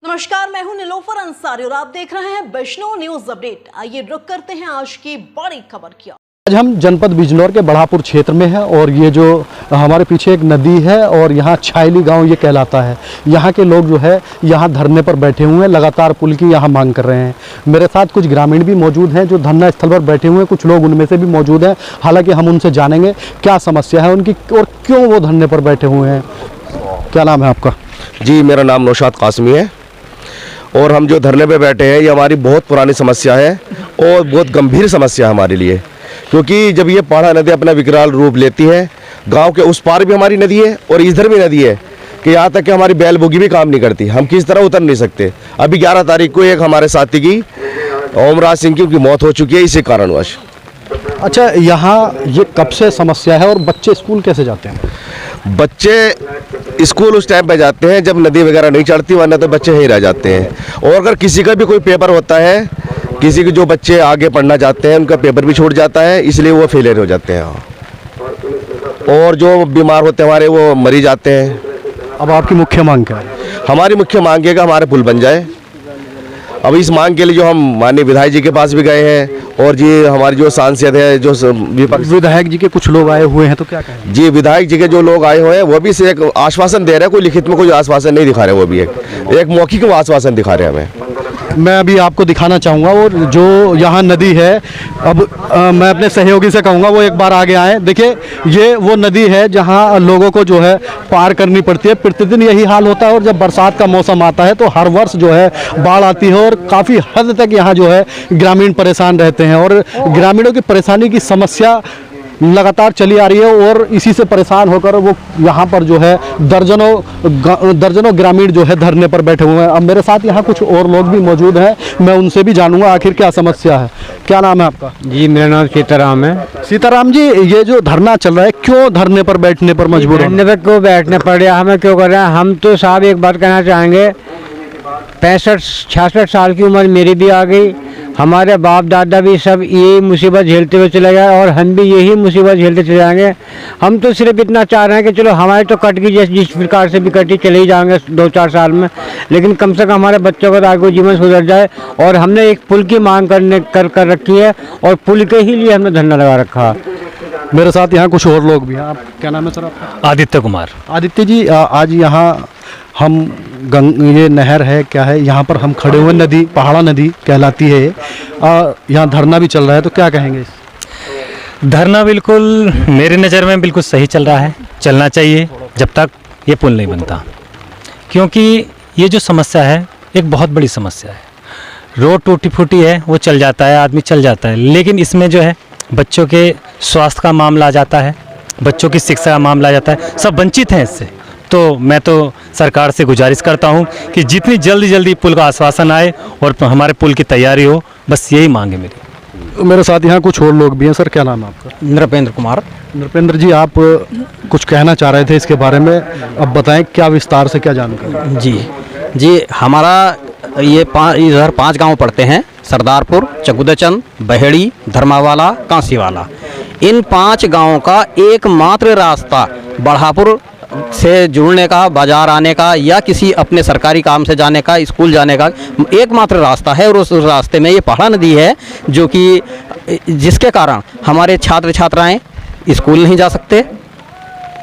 नमस्कार, मैं हूं निलोफर अंसारी और आप देख रहे हैं वैष्णव न्यूज अपडेट। आइए रुक करते हैं आज की बड़ी खबर की। आज हम जनपद बिजनौर के बढ़ापुर क्षेत्र में हैं और ये जो हमारे पीछे एक नदी है और यहाँ छायली गांव ये कहलाता है। यहाँ के लोग जो है यहाँ धरने पर बैठे हुए हैं, लगातार पुल की यहाँ मांग कर रहे हैं। मेरे साथ कुछ ग्रामीण भी मौजूद हैं जो धरना स्थल पर बैठे हुए हैं, कुछ लोग उनमें से भी मौजूद हैं। हालांकि हम उनसे जानेंगे क्या समस्या है उनकी और क्यों वो धरने पर बैठे हुए हैं। क्या नाम है आपका? जी, मेरा नाम नौशाद कासमी है और हम जो धरने पे बैठे हैं ये हमारी बहुत पुरानी समस्या है और बहुत गंभीर समस्या है हमारे लिए, क्योंकि जब ये पहाड़ा नदी अपना विकराल रूप लेती है, गांव के उस पार भी हमारी नदी है और इधर भी नदी है कि यहाँ तक कि हमारी बैल बोगी भी काम नहीं करती, हम किस तरह उतर नहीं सकते। अभी 11 तारीख को एक हमारे साथी की ओमराज सिंह की उनकी मौत हो चुकी है इसी कारणवश। अच्छा, यहाँ ये कब से समस्या है और बच्चे स्कूल कैसे जाते हैं? बच्चे स्कूल उस टाइम पे जाते हैं जब नदी वगैरह नहीं चढ़ती, वरना तो बच्चे यहीं रह जाते हैं। और अगर किसी का भी कोई पेपर होता है, किसी के जो बच्चे आगे पढ़ना चाहते हैं उनका पेपर भी छूट जाता है, इसलिए वो फेलियर हो जाते हैं और जो बीमार होते हैं हमारे वो मरी जाते हैं। अब आपकी मुख्य मांग क्या है? हमारी मुख्य मांग है कि हमारे पुल बन जाए। अब इस मांग के लिए जो हम माननीय विधायक जी के पास भी गए हैं और जी हमारी जो सांसद है, जो विधायक जी के कुछ लोग आए हुए हैं, तो क्या कहें? जी, विधायक जी के जो लोग आए हुए हैं वो भी से एक आश्वासन दे रहे हैं, कोई लिखित में कोई आश्वासन नहीं दिखा रहे, वो भी एक मौखिक आश्वासन दिखा रहे हैं हमें। मैं अभी आपको दिखाना चाहूँगा और जो यहाँ नदी है, अब मैं अपने सहयोगी से कहूँगा वो एक बार आगे आए। देखिए, ये वो नदी है जहाँ लोगों को जो है पार करनी पड़ती है। प्रतिदिन यही हाल होता है और जब बरसात का मौसम आता है तो हर वर्ष जो है बाढ़ आती है और काफ़ी हद तक यहाँ जो है ग्रामीण परेशान रहते हैं और ग्रामीणों की परेशानी की समस्या लगातार चली आ रही है और इसी से परेशान होकर वो यहाँ पर जो है दर्जनों ग्रामीण जो है धरने पर बैठे हुए हैं। अब मेरे साथ यहाँ कुछ और लोग भी मौजूद हैं, मैं उनसे भी जानूंगा आखिर क्या समस्या है। क्या नाम है आपका? जी, मेरा नाम सीताराम है। सीताराम जी, ये जो धरना चल रहा है, क्यों धरने पर बैठने पर मजबूर हो? धरने पर क्यों बैठने पड़ रहा है, हमें क्यों कर रहे हैं? हम तो साहब एक बात कहना चाहेंगे, 65-66 साल की उम्र मेरी भी आ गई, हमारे बाप दादा भी सब यही मुसीबत झेलते हुए चले गए और हम भी यही मुसीबत झेलते चले जाएंगे। हम तो सिर्फ इतना चाह रहे हैं कि चलो हमारे तो कट गई, जिस प्रकार से भी कटी, चले ही जाएंगे 2-4 साल में, लेकिन कम से कम हमारे बच्चों का आगे जीवन सुधर जाए। और हमने एक पुल की मांग कर रखी है और पुल के ही लिए हमने धरना लगा रखा है। मेरे साथ यहाँ कुछ और लोग भी हैं। आप क्या नाम है सर आपका? आदित्य कुमार। आदित्य जी, आज यहाँ हम ये नहर है, क्या है, यहाँ पर हम खड़े हुए, नदी पहाड़ा नदी कहलाती है, यहाँ धरना भी चल रहा है, तो क्या कहेंगे? धरना बिल्कुल मेरी नज़र में बिल्कुल सही चल रहा है, चलना चाहिए जब तक ये पुल नहीं बनता, क्योंकि ये जो समस्या है एक बहुत बड़ी समस्या है। रोड टूटी फूटी है, वो चल जाता है, आदमी चल जाता है, लेकिन इसमें जो है बच्चों के स्वास्थ्य का मामला आ जाता है, बच्चों की शिक्षा का मामला आ जाता है, सब वंचित हैं इससे। तो मैं तो सरकार से गुजारिश करता हूं कि जितनी जल्दी पुल का आश्वासन आए और हमारे पुल की तैयारी हो, बस यही मांग है मेरी। मेरे साथ यहाँ कुछ और लोग भी हैं। सर, क्या नाम है आपका? नृपेंद्र कुमार। नृपेंद्र जी, आप कुछ कहना चाह रहे थे इसके बारे में, अब बताएं क्या विस्तार से क्या जानकारी? जी, हमारा ये इधर 5 गांव पड़ते हैं, सरदारपुर, चकुदेचंद, बहेड़ी, धर्मावाला, कांसीवाला। इन 5 गांवों का एकमात्र रास्ता बढ़ापुर से जुड़ने का, बाजार आने का या किसी अपने सरकारी काम से जाने का, स्कूल जाने का एकमात्र रास्ता है और उस रास्ते में ये पहाड़ा नदी है, जो कि जिसके कारण हमारे छात्र छात्राएं स्कूल नहीं जा सकते,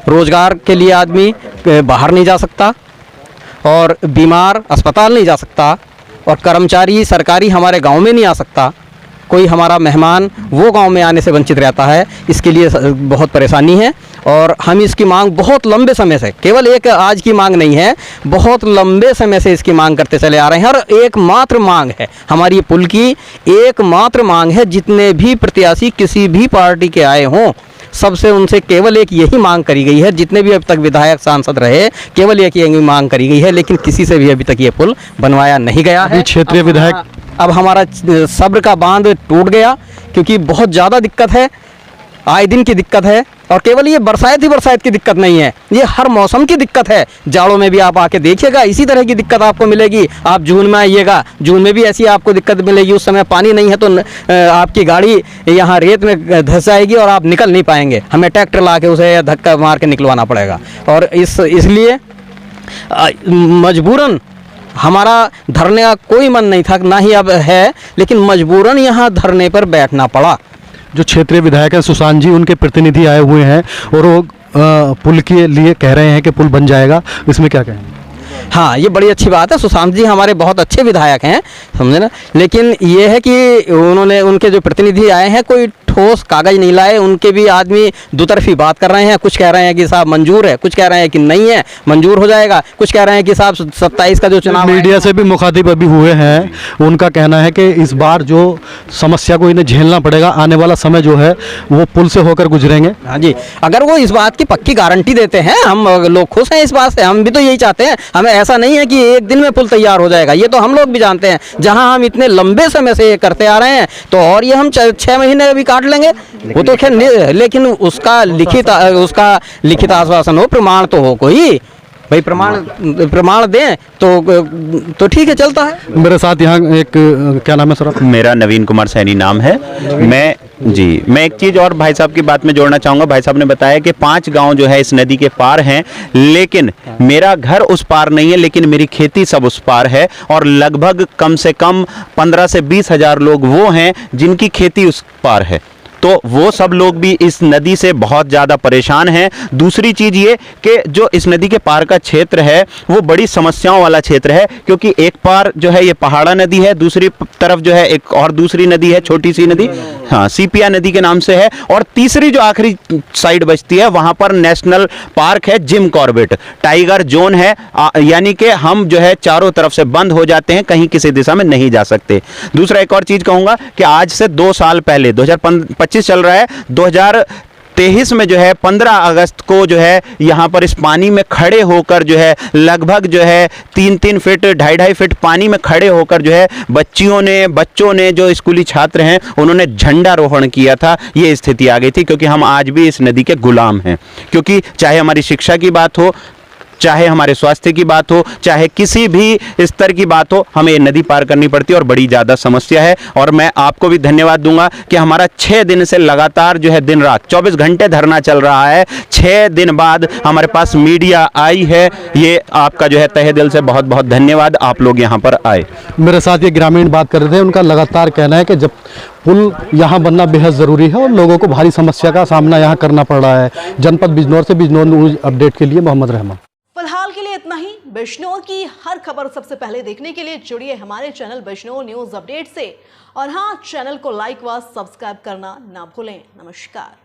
रोजगार के लिए आदमी बाहर नहीं जा सकता और बीमार अस्पताल नहीं जा सकता और कर्मचारी सरकारी हमारे गांव में नहीं आ सकता। कोई हमारा मेहमान वो गांव में आने से वंचित रहता है। इसके लिए बहुत परेशानी है और हम इसकी मांग बहुत लंबे समय से, केवल एक आज की मांग नहीं है, बहुत लंबे समय से इसकी मांग करते चले आ रहे हैं। और एकमात्र मांग है हमारी पुल की, एकमात्र मांग है। जितने भी प्रत्याशी किसी भी पार्टी के आए हों, सबसे उनसे केवल एक यही मांग करी गई है। जितने भी अब तक विधायक सांसद रहे, केवल एक यही मांग करी गई है, लेकिन किसी से भी अभी तक ये पुल बनवाया नहीं गया है। क्षेत्रीय विधायक, अब हमारा सब्र का बांध टूट गया, क्योंकि बहुत ज़्यादा दिक्कत है, आए दिन की दिक्कत है। और केवल ये बरसात की दिक्कत नहीं है, ये हर मौसम की दिक्कत है। जाड़ों में भी आप आके देखिएगा, इसी तरह की दिक्कत आपको मिलेगी। आप जून में आइएगा, जून में भी ऐसी आपको दिक्कत मिलेगी। उस समय पानी नहीं है तो आपकी गाड़ी यहाँ रेत में धंस जाएगी और आप निकल नहीं पाएंगे। हमें ट्रैक्टर ला के उसे धक्का मार के निकलवाना पड़ेगा। और इसलिए मजबूरन हमारा धरने का कोई मन नहीं था, ना ही अब है, लेकिन मजबूरन यहाँ धरने पर बैठना पड़ा। जो क्षेत्रीय विधायक हैं सुशांत जी, उनके प्रतिनिधि आए हुए हैं और वो पुल के लिए कह रहे हैं कि पुल बन जाएगा, इसमें क्या कहेंगे? हाँ, ये बड़ी अच्छी बात है। सुशांत जी हमारे बहुत अच्छे विधायक हैं, समझे ना। लेकिन ये है कि उनके जो प्रतिनिधि आए हैं कोई ठोस कागज नहीं लाए। उनके भी आदमी दो तरफी बात कर रहे हैं। कुछ कह रहे हैं कि साहब मंजूर है, कुछ कह रहे हैं कि नहीं है, मंजूर हो जाएगा, कुछ कह रहे हैं कि साहब 27 का जो चुनाव मीडिया से भी मुखातिब अभी हुए हैं, उनका कहना है कि इस बार जो समस्या को इन्हें झेलना पड़ेगा, आने वाला समय जो है वो पुल से होकर गुजरेंगे। हाँ जी, अगर वो इस बात की पक्की गारंटी देते हैं, हम लोग खुश हैं इस बात से। हम भी तो यही चाहते हैं। हमें ऐसा नहीं है कि एक दिन में पुल तैयार हो जाएगा, ये तो हम लोग भी जानते हैं। जहां हम इतने लंबे समय से ये करते आ रहे हैं, तो और ये हम 6 महीने अभी काट लेंगे, वो तो खैर। लेकिन उसका लिखित आश्वासन हो, प्रमाण तो हो कोई भाई। प्रमाण दें तो ठीक है, चलता है। मेरे साथ यहाँ एक क्या नाम है सर? मेरा नवीन कुमार सैनी नाम है। मैं एक चीज़ और भाई साहब की बात में जोड़ना चाहूँगा। भाई साहब ने बताया कि 5 गांव जो है इस नदी के पार हैं, लेकिन मेरा घर उस पार नहीं है, लेकिन मेरी खेती सब उस पार है। और लगभग कम से कम 15 से 20 हज़ार लोग वो हैं जिनकी खेती उस पार है। तो वो सब लोग भी इस नदी से बहुत ज़्यादा परेशान हैं। दूसरी चीज़ ये कि जो इस नदी के पार का क्षेत्र है वो बड़ी समस्याओं वाला क्षेत्र है, क्योंकि एक पार जो है ये पहाड़ा नदी है, दूसरी तरफ जो है एक और दूसरी नदी है, छोटी सी नदी, हाँ, सीपिया नदी के नाम से है। और तीसरी जो आखिरी साइड बचती है वहाँ पर नेशनल पार्क है, जिम कॉर्बेट टाइगर जोन है। यानी कि हम जो है चारों तरफ से बंद हो जाते हैं, कहीं किसी दिशा में नहीं जा सकते। दूसरा एक और चीज़ कहूँगा कि आज से 2 साल पहले 2025 चल रहा है, 2023 में जो है 15 अगस्त को जो है यहाँ पर इस पानी में खड़े होकर जो है लगभग जो है 3-3 फीट 2.5 फीट पानी में खड़े होकर जो है बच्चों ने जो स्कूली छात्र हैं उन्होंने झंडारोहण किया था। ये स्थिति आ गई थी, क्योंकि हम आज भी इस नदी के गुलाम हैं। क्योंकि चाहे हमारी शिक्षा की बात हो, चाहे हमारे स्वास्थ्य की बात हो, चाहे किसी भी स्तर की बात हो, हमें ये नदी पार करनी पड़ती है और बड़ी ज़्यादा समस्या है। और मैं आपको भी धन्यवाद दूंगा कि हमारा 6 दिन से लगातार जो है दिन रात 24 घंटे धरना चल रहा है। 6 दिन बाद हमारे पास मीडिया आई है। ये आपका जो है तहे दिल से बहुत बहुत धन्यवाद, आप लोग यहाँ पर आए। मेरे साथ ये ग्रामीण बात कर रहे थे, उनका लगातार कहना है कि जब पुल यहाँ बनना बेहद ज़रूरी है और लोगों को भारी समस्या का सामना यहाँ करना पड़ रहा है। जनपद बिजनौर से बिजनौर न्यूज़ अपडेट के लिए मोहम्मद रहमान। फिलहाल के लिए इतना ही। बिजनौर की हर खबर सबसे पहले देखने के लिए जुड़िए हमारे चैनल बिजनौर न्यूज़ अपडेट से। और हाँ, चैनल को लाइक व सब्सक्राइब करना ना भूलें। नमस्कार।